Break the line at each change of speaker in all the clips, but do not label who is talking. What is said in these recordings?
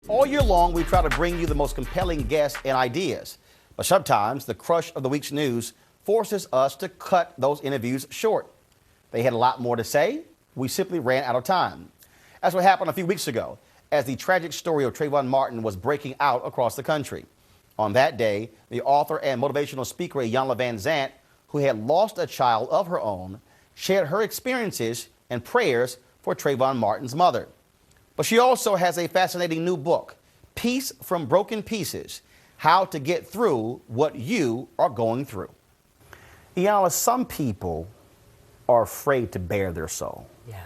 All year long, we try to bring you the most compelling guests and ideas. But sometimes the crush of the week's news forces us to cut those interviews short. They had a lot more to say. We simply ran out of time. That's what happened a few weeks ago as the tragic story of Trayvon Martin was breaking out across the country. On that day, the author and motivational speaker Iyanla Vanzant, who had lost a child of her own, shared her experiences and prayers for Trayvon Martin's mother. But she also has a fascinating new book, Peace from Broken Pieces, How to Get Through What You Are Going Through. Iyanla, some people are afraid to bare their soul.
Yeah.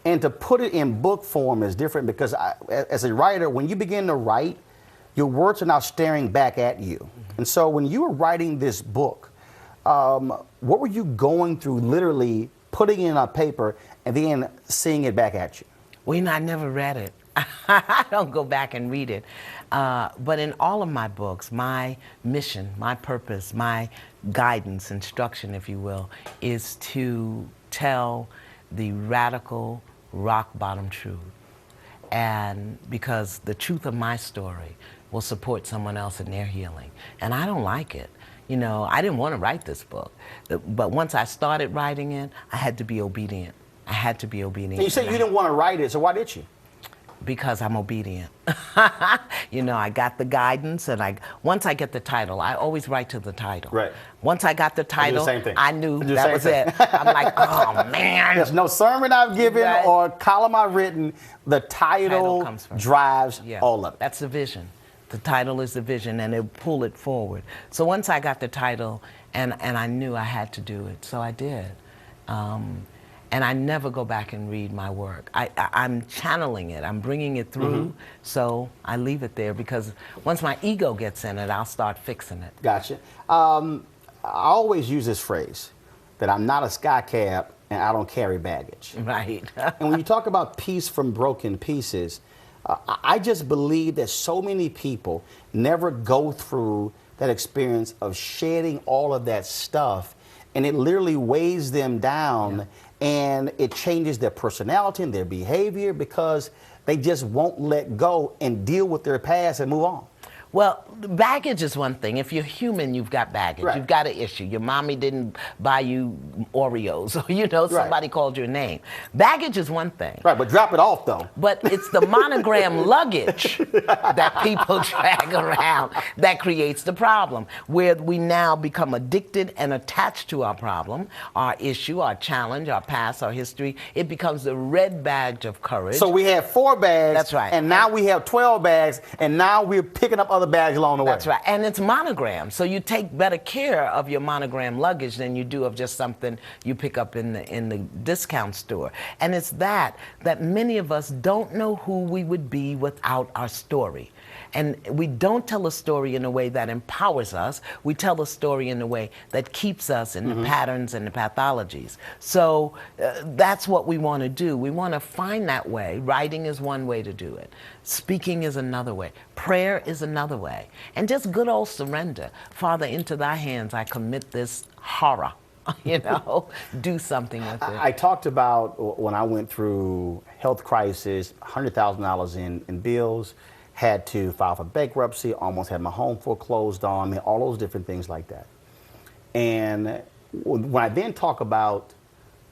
And to put it in book form is different because as a writer, when you begin to write, your words are now staring back at you. Mm-hmm. And so when you were writing this book, what were you going through, literally putting it on paper and then seeing it back at you?
Well, you know, I never read it. I don't go back and read it. But in all of my books, my mission, my purpose, my guidance, instruction, if you will, is to tell the radical, rock-bottom truth. And because the truth of my story will support someone else in their healing. And I don't like it. You know, I didn't want to write this book. But once I started writing it, I had to be obedient. I had to be obedient.
And you said you didn't want to write it, so why did you?
Because I'm obedient. You know, I got the guidance, and once I get the title, I always write to the title.
Right.
Once I got the title, I knew that was it. I'm like, oh man.
There's no sermon I've given or column I've written. The title drives all of it.
That's the vision. The title is the vision, and it'll pull it forward. So once I got the title, and I knew I had to do it, so I did. And I never go back and read my work. I'm channeling it. I'm bringing it through. Mm-hmm. So I leave it there because once my ego gets in it, I'll start fixing it.
Gotcha. I always use this phrase that I'm not a sky cab and I don't carry baggage.
Right.
And when you talk about peace from broken pieces, I just believe that so many people never go through that experience of shedding all of that stuff, and it literally weighs them down. Yeah. And it changes their personality and their behavior because they just won't let go and deal with their past and move on.
Well, baggage is one thing. If you're human, you've got baggage. Right. You've got an issue. Your mommy didn't buy you Oreos, or you know, somebody called your name. Baggage is one thing.
Right, but drop it off though.
But it's the monogram luggage that people drag around that creates the problem, where we now become addicted and attached to our problem, our issue, our challenge, our past, our history. It becomes the red badge of courage.
So we have 4 bags.
That's right.
And now we have 12 bags, and now we're picking up other bags along the way.
That's right. And it's monogram. So you take better care of your monogram luggage than you do of just something you pick up in the discount store. And it's that many of us don't know who we would be without our story. And we don't tell a story in a way that empowers us. We tell a story in a way that keeps us in the patterns and the pathologies. So that's what we want to do. We want to find that way. Writing is one way to do it. Speaking is another way. Prayer is another way. And just good old surrender. Father, into thy hands I commit this horror. You know, do something with it.
I talked about when I went through health crisis, $100,000 in bills, had to file for bankruptcy, almost had my home foreclosed on me, all those different things like that. And when I then talk about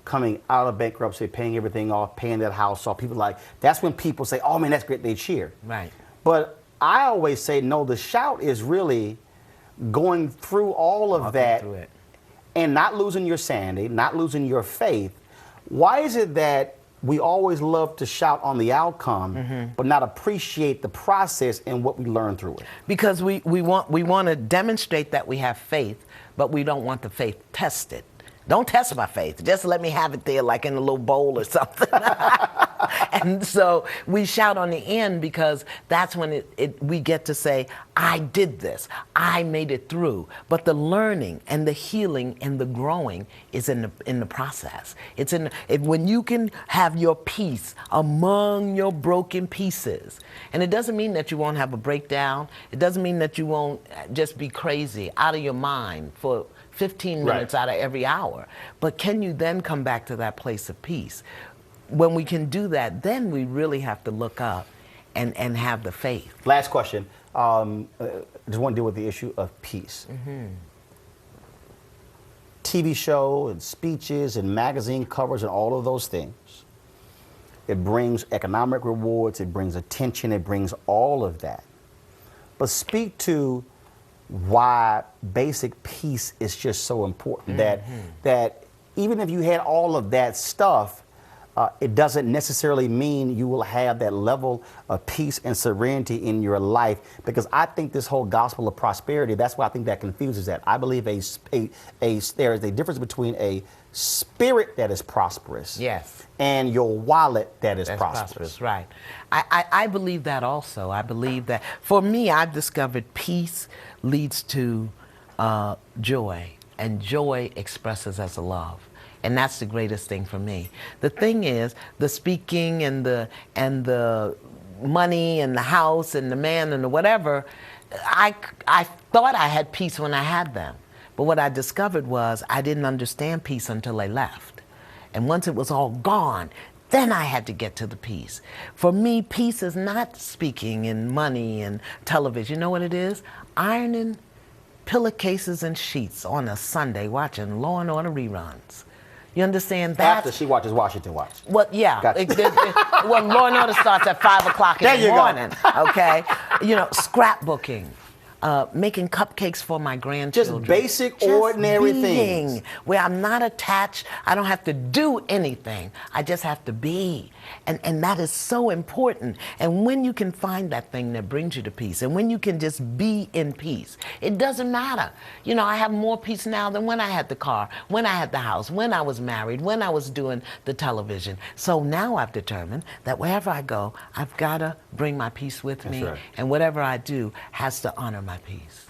coming out of bankruptcy, paying everything off, paying that house off, people that's when people say, oh man, that's great, they cheer.
Right.
But I always say, no, the shout is really going through all of that and not losing your sanity, not losing your faith. Why is it that we always love to shout on the outcome, but not appreciate the process and what we learn through it?
Because we want to demonstrate that we have faith, but we don't want the faith tested. Don't test my faith. Just let me have it there like in a little bowl or something. And so we shout on the end because that's when we get to say, I did this. I made it through. But the learning and the healing and the growing is in the process. It's when you can have your peace among your broken pieces. And it doesn't mean that you won't have a breakdown. It doesn't mean that you won't just be crazy, out of your mind for 15 minutes out of every hour. But can you then come back to that place of peace? When we can do that, then we really have to look up and have the faith.
Last question. I just want to deal with the issue of peace. TV show and speeches and magazine covers and all of those things. It brings economic rewards, it brings attention, it brings all of that. But speak to why basic peace is just so important, that even if you had all of that stuff, it doesn't necessarily mean you will have that level of peace and serenity in your life, because I think this whole gospel of prosperity, that's why I think that confuses that. I believe there is a difference between a spirit that is prosperous,
yes,
and your wallet that is
that's
prosperous.
Right. I believe that also. I believe that, for me, I've discovered peace leads to joy, and joy expresses as a love. And that's the greatest thing for me. The thing is, the speaking and the money and the house and the man and the whatever, I thought I had peace when I had them. But what I discovered was I didn't understand peace until they left. And once it was all gone, then I had to get to the peace. For me, peace is not speaking and money and television. You know what it is? Ironing pillowcases and sheets on a Sunday, watching Law and Order reruns. You understand that?
After she watches Washington Watch.
Well, yeah.
Gotcha.
Well, Law and Order starts at 5 o'clock in the morning. Okay, you know, scrapbooking, making cupcakes for my grandchildren.
Just basic, ordinary things.
Where I'm not attached. I don't have to do anything. I just have to be. And that is so important. And when you can find that thing that brings you to peace, and when you can just be in peace, it doesn't matter. You know, I have more peace now than when I had the car, when I had the house, when I was married, when I was doing the television. So now I've determined that wherever I go, I've got to bring my peace with me.
Right.
And whatever I do has to honor my peace.